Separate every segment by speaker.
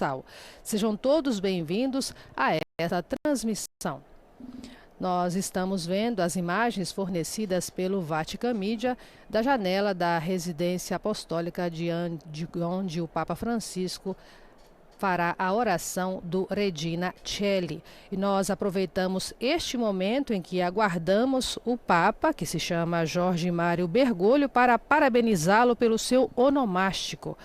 Speaker 1: Universal. Sejam todos bem-vindos a esta transmissão. Nós estamos vendo as imagens fornecidas pelo Vatican Media da janela da residência apostólica de onde o Papa Francisco fará a oração do Regina Coeli. E nós aproveitamos este momento em que aguardamos o Papa, que se chama Jorge Mário Bergoglio, para parabenizá-lo pelo seu onomástico.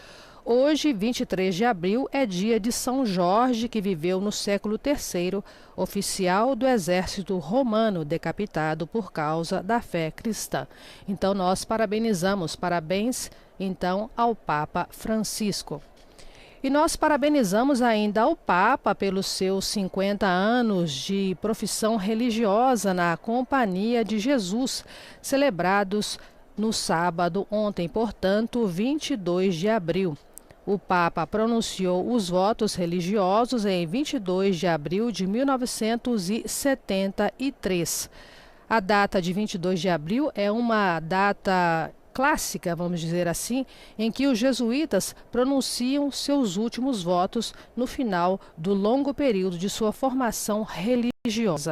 Speaker 1: Hoje, 23 de abril, é dia de São Jorge, que viveu no século III, oficial do exército romano, decapitado por causa da fé cristã. Então, nós parabenizamos, parabéns, então, ao Papa Francisco. E nós parabenizamos ainda ao Papa pelos seus 50 anos de profissão religiosa na Companhia de Jesus, celebrados no sábado ontem, portanto, 22 de abril. O Papa pronunciou os votos religiosos em 22 de abril de 1973. A data de 22 de abril é uma data clássica, vamos dizer assim, em que os jesuítas pronunciam seus últimos votos no final do longo período de sua formação religiosa.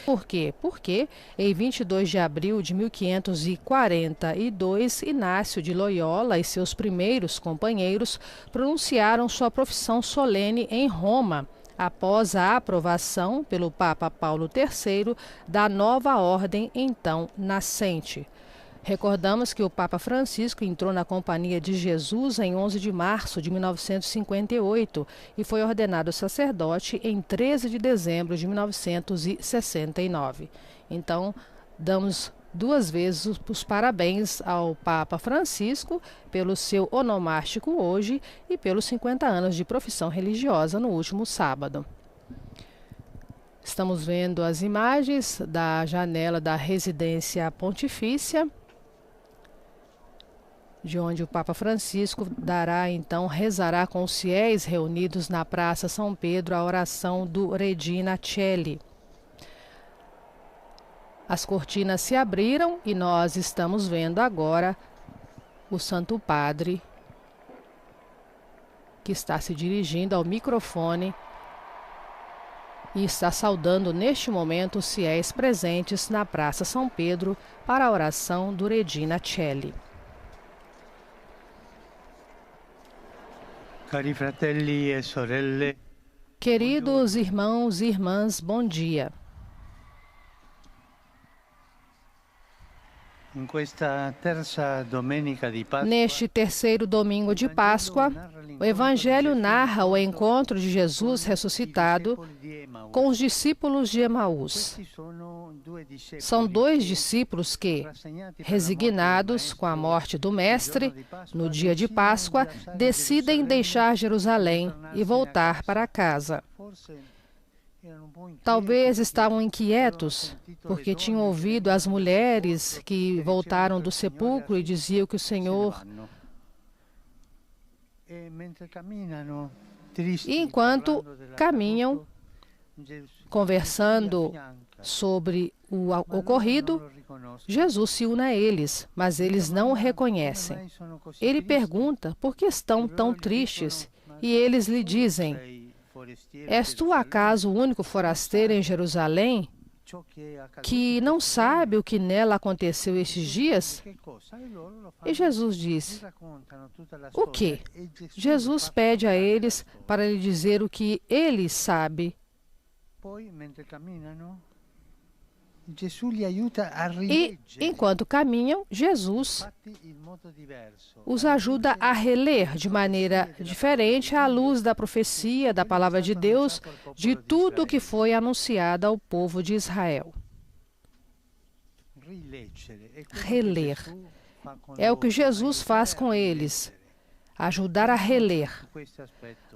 Speaker 1: Por quê? Porque em 22 de abril de 1542, Inácio de Loyola e seus primeiros companheiros pronunciaram sua profissão solene em Roma, após a aprovação pelo Papa Paulo III da nova ordem então nascente. Recordamos que o Papa Francisco entrou na Companhia de Jesus em 11 de março de 1958 e foi ordenado sacerdote em 13 de dezembro de 1969. Então, damos duas vezes os parabéns ao Papa Francisco pelo seu onomástico hoje e pelos 50 anos de profissão religiosa no último sábado. Estamos vendo as imagens da janela da residência pontifícia, de onde o Papa Francisco rezará com os fiéis reunidos na Praça São Pedro a oração do Regina Coeli. As cortinas se abriram e nós estamos vendo agora o Santo Padre, que está se dirigindo ao microfone e está saudando neste momento os fiéis presentes na Praça São Pedro para a oração do Regina Coeli.
Speaker 2: Cari fratelli e sorelle,
Speaker 1: Queridos irmãos e irmãs, bom dia. Neste terceiro domingo de Páscoa, o Evangelho narra o encontro de Jesus ressuscitado com os discípulos de Emaús. São dois discípulos que, resignados com a morte do Mestre, no dia de Páscoa, decidem deixar Jerusalém e voltar para casa. Talvez estavam inquietos, porque tinham ouvido as mulheres que voltaram do sepulcro e diziam que o Senhor... E enquanto caminham, conversando sobre o ocorrido, Jesus se une a eles, mas eles não o reconhecem. Ele pergunta por que estão tão tristes, e eles lhe dizem: és tu acaso o único forasteiro em Jerusalém que não sabe o que nela aconteceu estes dias? E Jesus diz: o quê? Jesus pede a eles para lhe dizer o que ele sabe. E, enquanto caminham, Jesus os ajuda a reler de maneira diferente à luz da profecia, da palavra de Deus, de tudo o que foi anunciado ao povo de Israel. Reler. É o que Jesus faz com eles, ajudar a reler.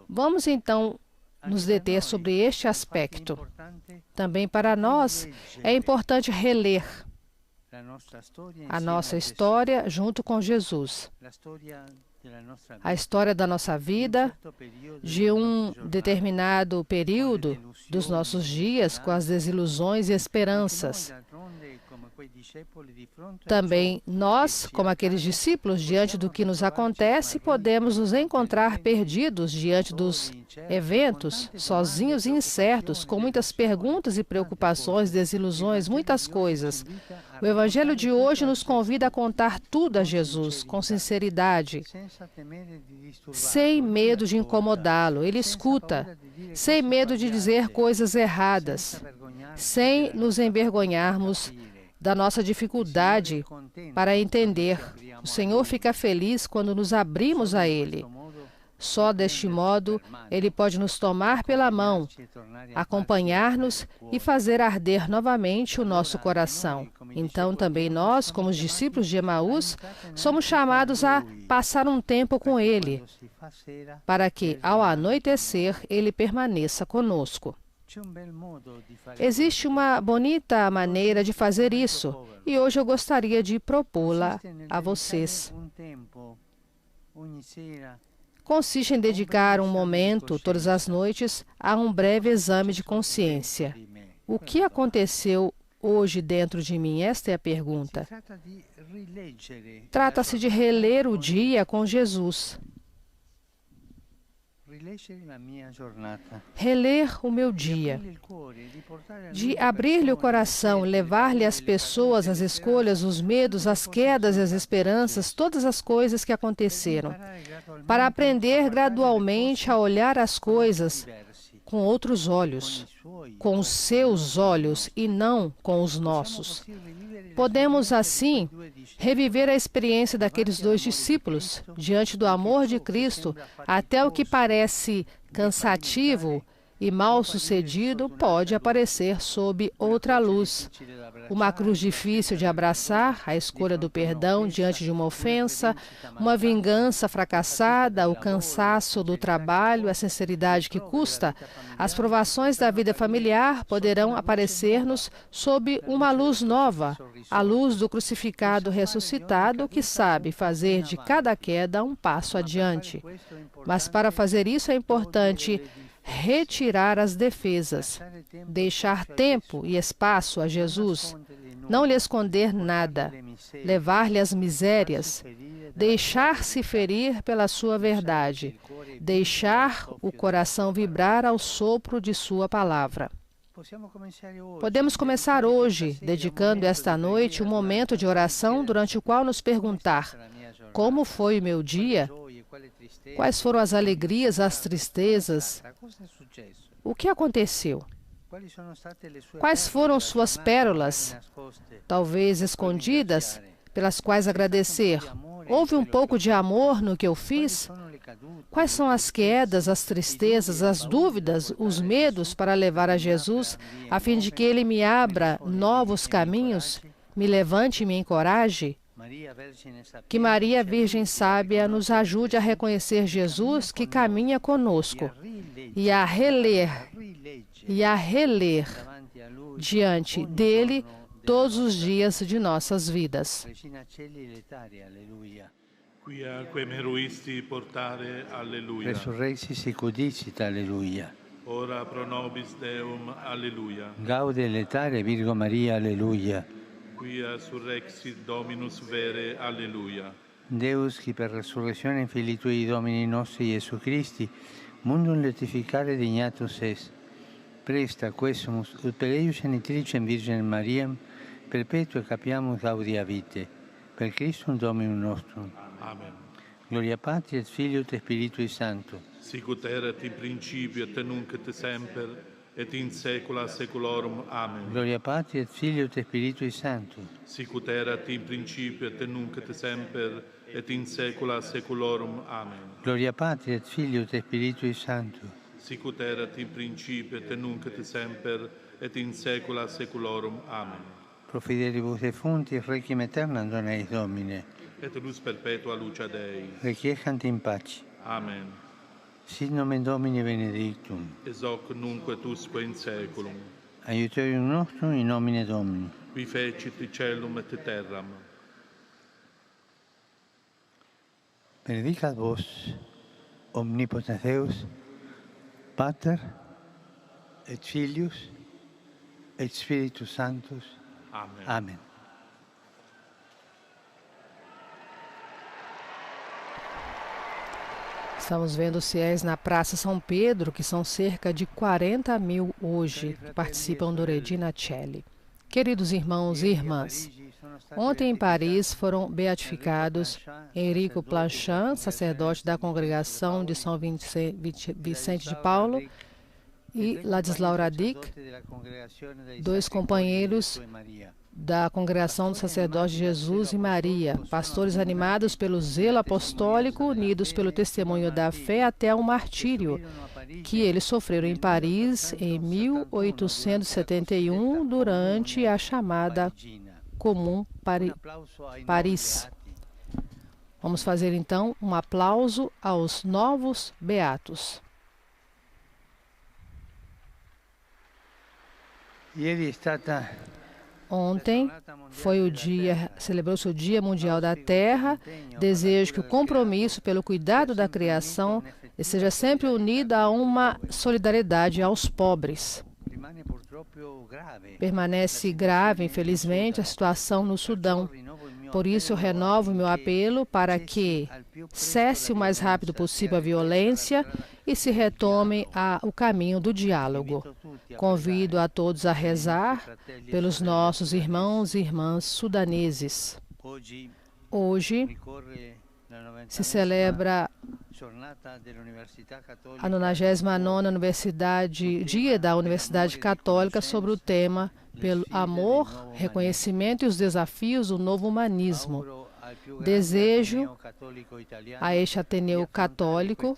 Speaker 1: Vamos então nos deter sobre este aspecto. Também para nós é importante reler a nossa história junto com Jesus. A história da nossa vida, de um determinado período dos nossos dias, com as desilusões e esperanças. Também nós, como aqueles discípulos, diante do que nos acontece, podemos nos encontrar perdidos diante dos eventos, sozinhos e incertos, com muitas perguntas e preocupações, desilusões, muitas coisas. O Evangelho de hoje nos convida a contar tudo a Jesus, com sinceridade, sem medo de incomodá-lo. Ele escuta, sem medo de dizer coisas erradas, sem nos envergonharmos da nossa dificuldade para entender. O Senhor fica feliz quando nos abrimos a Ele. Só deste modo, Ele pode nos tomar pela mão, acompanhar-nos e fazer arder novamente o nosso coração. Então, também nós, como os discípulos de Emaús, somos chamados a passar um tempo com Ele, para que, ao anoitecer, Ele permaneça conosco. Existe uma bonita maneira de fazer isso, e hoje eu gostaria de propô-la a vocês. Consiste em dedicar um momento, todas as noites, a um breve exame de consciência. O que aconteceu hoje dentro de mim? Esta é a pergunta. Trata-se de reler o dia com Jesus. Reler o meu dia, de abrir-lhe o coração, levar-lhe as pessoas, as escolhas, os medos, as quedas e as esperanças, todas as coisas que aconteceram, para aprender gradualmente a olhar as coisas com outros olhos, com os seus olhos e não com os nossos. Podemos, assim, reviver a experiência daqueles dois discípulos, diante do amor de Cristo, até o que parece cansativo e mal sucedido pode aparecer sob outra luz. Uma cruz difícil de abraçar, a escolha do perdão diante de uma ofensa, uma vingança fracassada, o cansaço do trabalho, a sinceridade que custa, as provações da vida familiar poderão aparecer-nos sob uma luz nova, a luz do crucificado ressuscitado que sabe fazer de cada queda um passo adiante. Mas para fazer isso é importante retirar as defesas, deixar tempo e espaço a Jesus, não lhe esconder nada, levar-lhe as misérias, deixar-se ferir pela sua verdade, deixar o coração vibrar ao sopro de sua palavra. Podemos começar hoje, dedicando esta noite um momento de oração durante o qual nos perguntar: como foi o meu dia? Quais foram as alegrias, as tristezas? O que aconteceu? Quais foram suas pérolas, talvez escondidas, pelas quais agradecer? Houve um pouco de amor no que eu fiz? Quais são as quedas, as tristezas, as dúvidas, os medos para levar a Jesus, a fim de que Ele me abra novos caminhos, me levante e me encoraje? Que Maria, Virgem Sábia, nos ajude a reconhecer Jesus que caminha conosco e a reler diante dele todos os dias de nossas vidas.
Speaker 3: Quia quem heruisti portare, alleluia.
Speaker 2: Resurrexi secundicit, alleluia.
Speaker 3: Ora pro nobis Deum, alleluia.
Speaker 2: Gaude letare Virgo Maria, alleluia.
Speaker 3: Quia surrexit Dominus vere, alleluia.
Speaker 2: Deus, qui per resurrezione Filii Tui Domini nostri Iesu Christi, mundum letificare dignatus est, presta quesumus ut per eius genitricem Virginem Mariam, perpetua capiamus gaudia vitae, per Christum Dominum nostrum.
Speaker 3: Amen.
Speaker 2: Gloria Patri et Filio et Spiritui Sancto.
Speaker 3: Sicut erat in principio et nunc et semper, et in saecula saeculorum. Amen.
Speaker 2: Gloria Patri et Filio et Spiritui Sancto.
Speaker 3: Sicut erat in principio et nunc et semper, et in saecula saeculorum. Amen.
Speaker 2: Gloria Patri et Filio et Spiritui Sancto.
Speaker 3: Sicut erat in principio et nunc et semper, et in saecula saeculorum. Amen.
Speaker 2: Pro fidelibus defunctis requiem aeternam dona eis Domine.
Speaker 3: Et lux perpetua luce Dei.
Speaker 2: Requiescant in pace.
Speaker 3: Amen.
Speaker 2: Sit nomen Domini benedictum.
Speaker 3: Ex hoc nunc et usque in saeculum.
Speaker 2: Aiuterium nostrum in nomine Domini.
Speaker 3: Qui fecit caelum et terram.
Speaker 2: Benedicat vos, omnipotens Deus, Pater, et Filius, et Spiritus Sanctus.
Speaker 3: Amen.
Speaker 2: Amen.
Speaker 1: Estamos vendo os fiéis na Praça São Pedro, que são cerca de 40 mil hoje, que participam do Regina Coeli. Queridos irmãos e irmãs, ontem em Paris foram beatificados Enrico Planchin, sacerdote da congregação de São Vicente de Paulo, e Ladislau Radic, dois companheiros da Congregação do Sacerdote de Jesus e Maria, pastores animados pelo zelo apostólico, unidos pelo testemunho da fé até o martírio, que eles sofreram em Paris em 1871, durante a chamada Comum Paris. Vamos fazer então um aplauso aos novos beatos. Ontem celebrou-se o Dia Mundial da Terra. Desejo que o compromisso pelo cuidado da criação esteja sempre unido a uma solidariedade aos pobres. Permanece grave, infelizmente, a situação no Sudão. Por isso, eu renovo meu apelo para que cesse o mais rápido possível a violência e se retome o caminho do diálogo. Convido a todos a rezar pelos nossos irmãos e irmãs sudaneses. Hoje se celebra a 99ª Dia da Universidade Católica, sobre o tema pelo amor, reconhecimento e os desafios do novo humanismo. Desejo a este Ateneu Católico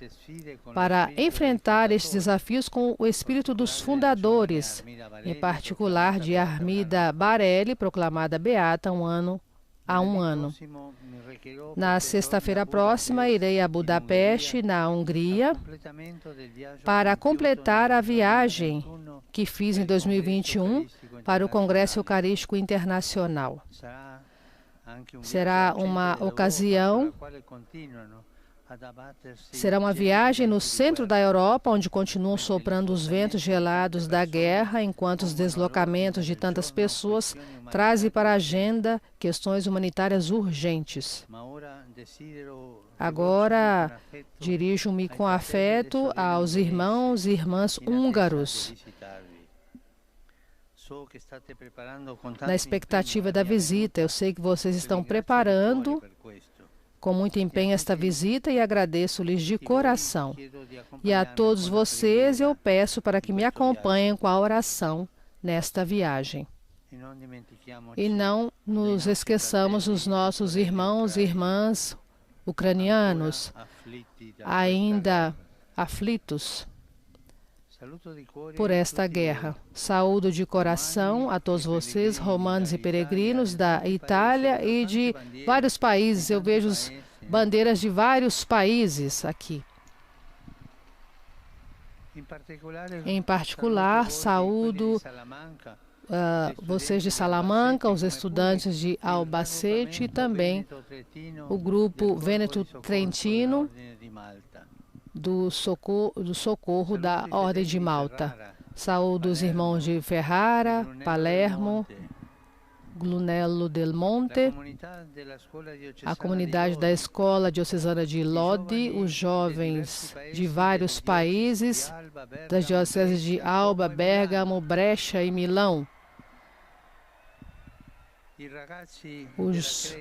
Speaker 1: para enfrentar estes desafios com o espírito dos fundadores, em particular de Armida Barelli, proclamada beata há um ano. Na sexta-feira próxima, irei a Budapeste, na Hungria, para completar a viagem que fiz em 2021 para o Congresso Eucarístico Internacional. Será uma viagem no centro da Europa, onde continuam soprando os ventos gelados da guerra, enquanto os deslocamentos de tantas pessoas trazem para a agenda questões humanitárias urgentes. Agora, dirijo-me com afeto aos irmãos e irmãs húngaros, na expectativa da visita. Eu sei que vocês estão preparando com muito empenho esta visita e agradeço-lhes de coração. E a todos vocês eu peço para que me acompanhem com a oração nesta viagem. E não nos esqueçamos dos nossos irmãos e irmãs ucranianos, ainda aflitos por esta guerra. Saúdo de coração a todos vocês, romanos e peregrinos da Itália e de vários países. Eu vejo bandeiras de vários países aqui. Em particular, saúdo vocês de Salamanca, os estudantes de Albacete e também o grupo Vêneto Trentino do Socorro da Ordem de Malta. Saúdo os irmãos de Ferrara, Palermo, Glunello del Monte, a comunidade da Escola Diocesana de Lodi, os jovens de vários países, das dioceses de Alba, Bergamo, Brescia e Milão, os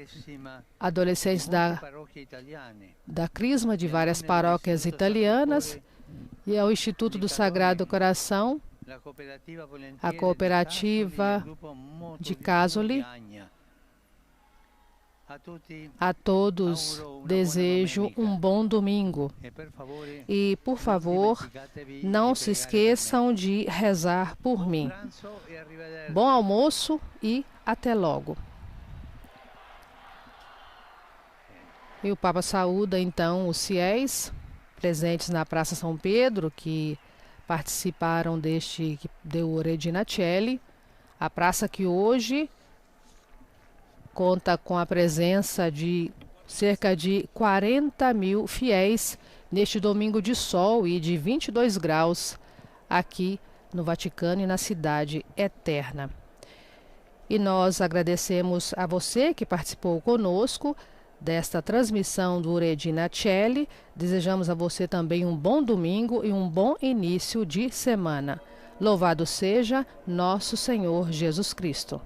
Speaker 1: adolescentes da Crisma de várias paróquias italianas e ao Instituto do Sagrado Coração, a cooperativa de Casoli. A todos desejo um bom domingo e, por favor, não se esqueçam de rezar por mim. Bom almoço e até logo. E o Papa saúda então os fiéis presentes na Praça São Pedro, que participaram que deu o Regina Coeli, a praça que hoje conta com a presença de cerca de 40 mil fiéis neste domingo de sol e de 22 graus aqui no Vaticano e na Cidade Eterna. E nós agradecemos a você que participou conosco desta transmissão do Regina Coeli. Desejamos a você também um bom domingo e um bom início de semana. Louvado seja nosso Senhor Jesus Cristo.